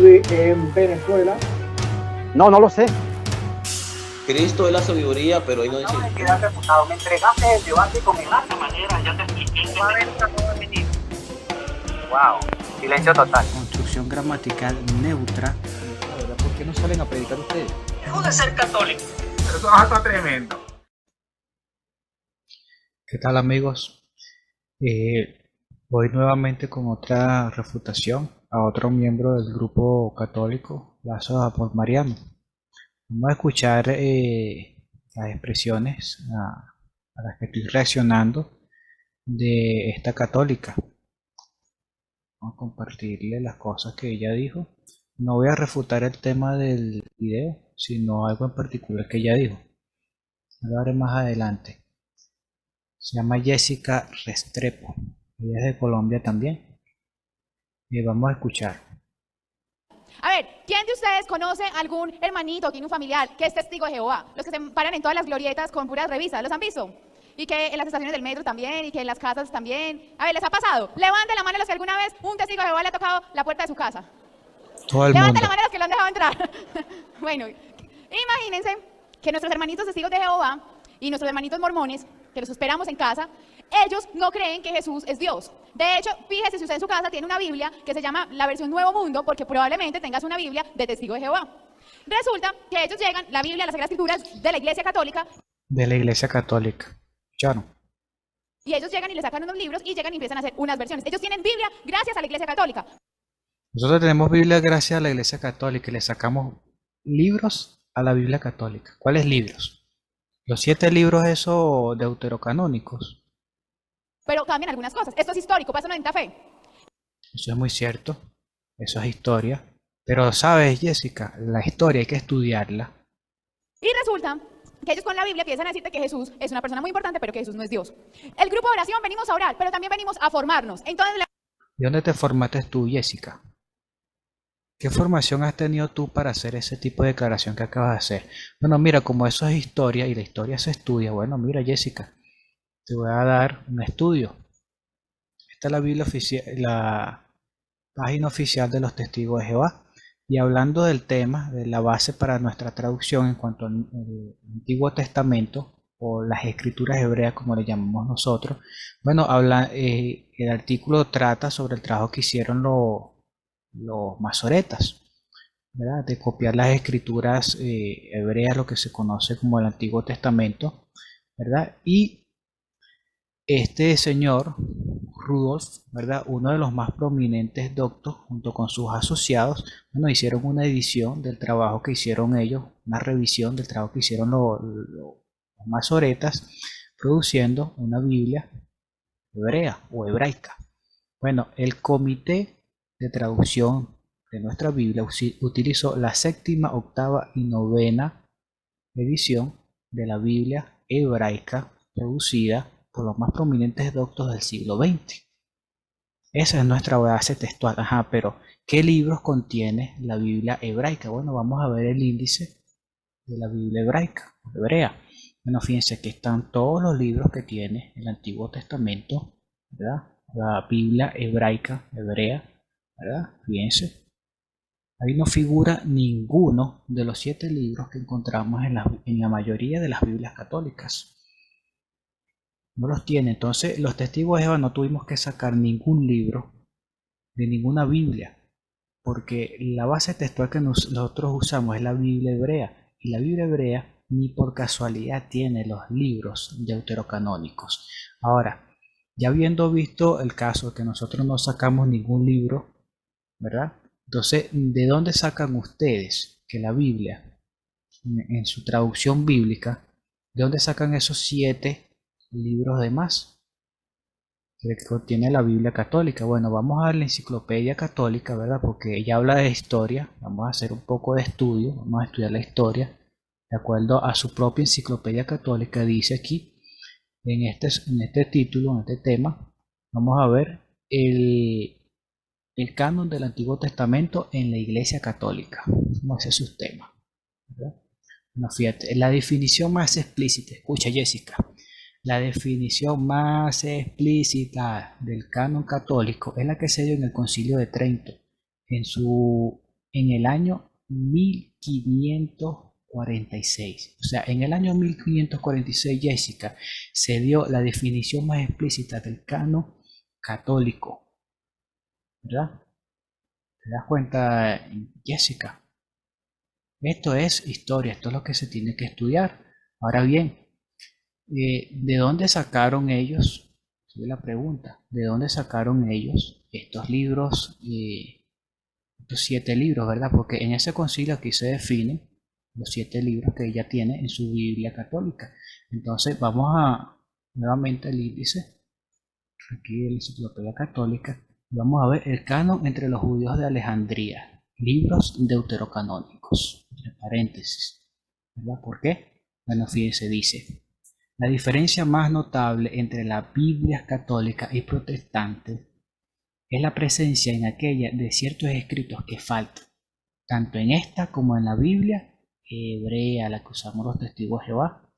vive en Venezuela. No, no lo sé. Cristo es la sabiduría, pero ahí no dice. Me entregaste el debate con esta manera, ya te expliqué. Wow, silencio total. Construcción gramatical neutra. ¿Por qué no salen a predicar ustedes? Dejo de ser católico. Pero eso va a estar tremendo. ¿Qué tal, amigos? Voy nuevamente con otra refutación a otro miembro del grupo católico, Lazos de Amor Mariano. Vamos a escuchar las expresiones a las que estoy reaccionando de esta católica. Vamos a compartirle las cosas que ella dijo. No voy a refutar el tema del video, sino algo en particular que ella dijo. Lo haré más adelante. Se llama Jessica Restrepo. Ella es de Colombia también. Y vamos a escuchar. A ver, ¿quién de ustedes conoce algún hermanito, tiene un familiar que es testigo de Jehová? Los que se paran en todas las glorietas con puras revistas, ¿los han visto? Y que en las estaciones del metro también, y que en las casas también. A ver, ¿les ha pasado? Levanten la mano los que alguna vez un testigo de Jehová le ha tocado la puerta de su casa. Todo el Levanten mundo. la mano los que lo han dejado entrar. Bueno, imagínense que nuestros hermanitos testigos de Jehová y nuestros hermanitos mormones, que los esperamos en casa, ellos no creen que Jesús es Dios. De hecho, fíjese si usted en su casa tiene una Biblia que se llama la versión Nuevo Mundo, porque probablemente tengas una Biblia de testigo de Jehová. Resulta que ellos llegan, la Biblia, las Sagradas Escrituras de la Iglesia Católica. De la Iglesia Católica. ¿Escucharon? Y ellos llegan y le sacan unos libros y llegan y empiezan a hacer unas versiones. Ellos tienen Biblia gracias a la Iglesia Católica. Nosotros tenemos Biblia gracias a la Iglesia Católica y le sacamos libros a la Biblia Católica. ¿Cuáles libros? Los 7 libros esos deuterocanónicos. Pero cambian algunas cosas. Esto es histórico, pasa 90 fe. Eso es muy cierto. Eso es historia. Pero sabes, Jessica, la historia hay que estudiarla. Y resulta que ellos con la Biblia empiezan a decirte que Jesús es una persona muy importante, pero que Jesús no es Dios. El grupo de oración venimos a orar, pero también venimos a formarnos. Entonces, ¿Y dónde te formaste tú, Jessica? ¿Qué formación has tenido tú para hacer ese tipo de declaración que acabas de hacer? Bueno, mira, como eso es historia y la historia se estudia, bueno, mira, Jessica, te voy a dar un estudio. Esta es la Biblia oficial, la página oficial de los Testigos de Jehová. Y hablando del tema, de la base para nuestra traducción en cuanto al Antiguo Testamento, o las escrituras hebreas como le llamamos nosotros, bueno, el artículo trata sobre el trabajo que hicieron los masoretas, ¿verdad? De copiar las escrituras hebreas, lo que se conoce como el Antiguo Testamento, ¿verdad? Y este señor Rudolf, ¿verdad? Uno de los más prominentes doctos, junto con sus asociados, bueno, hicieron una edición del trabajo que hicieron ellos, una revisión del trabajo que hicieron los masoretas, produciendo una Biblia hebrea o hebraica. Bueno, el comité de traducción de nuestra Biblia utilizó la 7ª, 8ª y 9ª edición de la Biblia hebraica producida por los más prominentes doctos del siglo XX. Esa es nuestra base textual. Ajá, pero ¿qué libros contiene la Biblia hebraica? Bueno, vamos a ver el índice de la Biblia hebraica, hebrea. Bueno, fíjense que están todos los libros que tiene el Antiguo Testamento, ¿verdad? La Biblia hebraica, hebrea, ¿verdad? Fíjense. Ahí no figura ninguno de los 7 libros que encontramos en la mayoría de las Biblias católicas. No los tiene. Entonces, los testigos de Jehová no tuvimos que sacar ningún libro de ninguna Biblia, porque la base textual que nosotros usamos es la Biblia hebrea, y la Biblia hebrea ni por casualidad tiene los libros deuterocanónicos. Ahora, ya habiendo visto el caso de que nosotros no sacamos ningún libro, ¿verdad? Entonces, ¿de dónde sacan ustedes que la Biblia, en su traducción bíblica, de dónde sacan esos 7 libros de más que contiene la Biblia católica? Bueno, vamos a ver la enciclopedia católica, ¿verdad? Porque ella habla de historia. Vamos a hacer un poco de estudio, vamos a estudiar la historia de acuerdo a su propia enciclopedia católica. Dice aquí, en este título, en este tema, vamos a ver el canon del Antiguo Testamento en la Iglesia Católica. Como ese es su tema, ¿verdad? No, fíjate, la definición más explícita, escucha, Jessica, la definición más explícita del canon católico es la que se dio en el Concilio de Trento, en su en el año 1546. O sea, en el año 1546, Jessica, se dio la definición más explícita del canon católico. ¿Verdad? ¿Te das cuenta, Jessica? Esto es historia, esto es lo que se tiene que estudiar. Ahora bien, ¿de dónde sacaron ellos? Esa es la pregunta. ¿De dónde sacaron ellos estos libros, estos 7 libros, verdad? Porque en ese concilio aquí se definen los 7 libros que ella tiene en su Biblia católica. Entonces vamos a nuevamente al índice, aquí en la Enciclopedia Católica, y vamos a ver el canon entre los judíos de Alejandría, libros deuterocanónicos, entre paréntesis, ¿verdad? ¿Por qué? Bueno, fíjense, dice: la diferencia más notable entre las Biblias católicas y protestantes es la presencia en aquella de ciertos escritos que faltan, tanto en esta como en la Biblia hebrea, la que usamos los testigos de Jehová,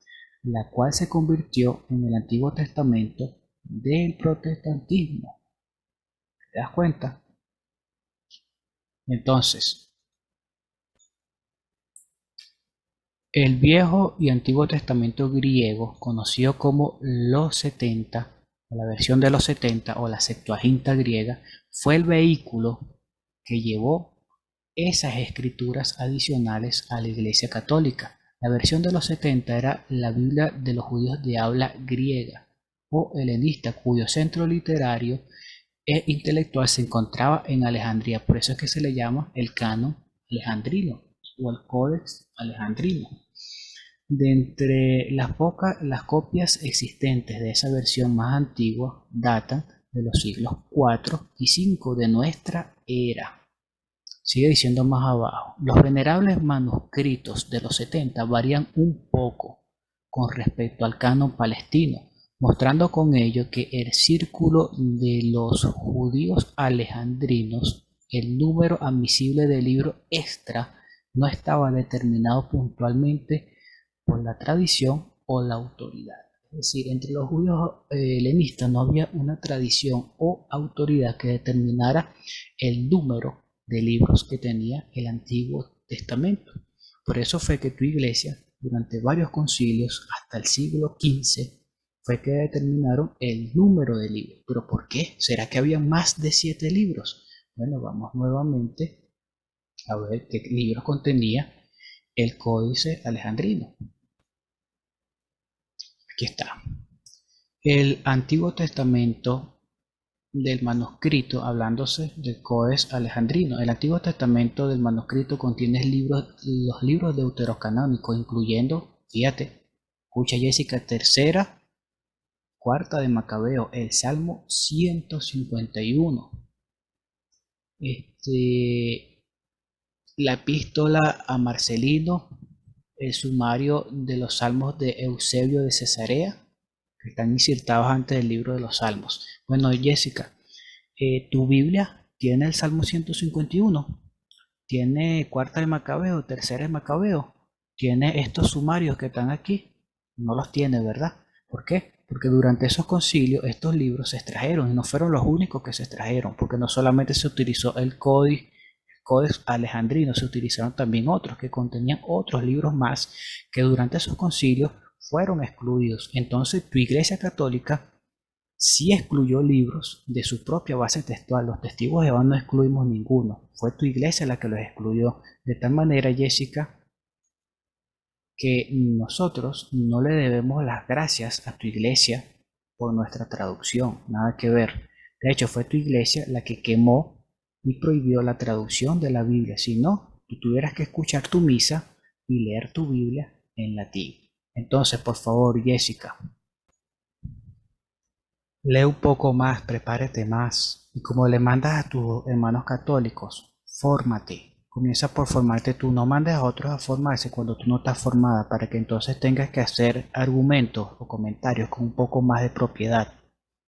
la cual se convirtió en el Antiguo Testamento del protestantismo. ¿Te das cuenta? Entonces, el Viejo y Antiguo Testamento griego, conocido como los 70, o la versión de los 70 o la Septuaginta griega, fue el vehículo que llevó esas escrituras adicionales a la Iglesia Católica. La versión de los 70 era la Biblia de los judíos de habla griega o helenista, cuyo centro literario e intelectual se encontraba en Alejandría. Por eso es que se le llama el canon alejandrino o el Codex Alejandrino. De entre las copias existentes de esa versión más antigua datan de los siglos 4 y 5 de nuestra era. Sigue diciendo más abajo: los venerables manuscritos de los 70 varían un poco con respecto al canon palestino, mostrando con ello que el círculo de los judíos alejandrinos, el número admisible de libros extra, no estaba determinado puntualmente por la tradición o la autoridad. Es decir, entre los judíos helenistas no había una tradición o autoridad que determinara el número de libros que tenía el Antiguo Testamento. Por eso fue que tu iglesia, durante varios concilios hasta el siglo XV, fue que determinaron el número de libros. ¿Pero por qué? ¿Será que había más de 7 libros? Bueno, vamos nuevamente a ver qué libros contenía el Códice Alejandrino. Aquí está. El Antiguo Testamento del manuscrito, hablándose del Codex Alejandrino. El Antiguo Testamento del manuscrito contiene los libros deuterocanónicos, incluyendo, fíjate, escucha Jessica, tercera, cuarta de Macabeo, el Salmo 151, la epístola a Marcelino, el sumario de los salmos de Eusebio de Cesarea, que están insertados antes del libro de los salmos. Bueno, Jessica, tu Biblia tiene el Salmo 151, tiene cuarta de Macabeo, tercera de Macabeo, tiene estos sumarios que están aquí. No los tiene, ¿verdad? ¿Por qué? Porque durante esos concilios estos libros se extrajeron y no fueron los únicos que se extrajeron, porque no solamente se utilizó el Codex Alejandrino, se utilizaron también otros que contenían otros libros más que durante esos concilios fueron excluidos. Entonces tu iglesia católica sí excluyó libros de su propia base textual. Los testigos de Jehová no excluimos ninguno, fue tu iglesia la que los excluyó. De tal manera, Jessica, que nosotros no le debemos las gracias a tu iglesia por nuestra traducción, nada que ver. De hecho, fue tu iglesia la que quemó y prohibió la traducción de la Biblia. Si no, tú tuvieras que escuchar tu misa y leer tu Biblia en latín. Entonces, por favor, Jessica, lee un poco más, prepárate más. Y como le mandas a tus hermanos católicos, fórmate. Comienza por formarte tú, no mandes a otros a formarse cuando tú no estás formada, para que entonces tengas que hacer argumentos o comentarios con un poco más de propiedad.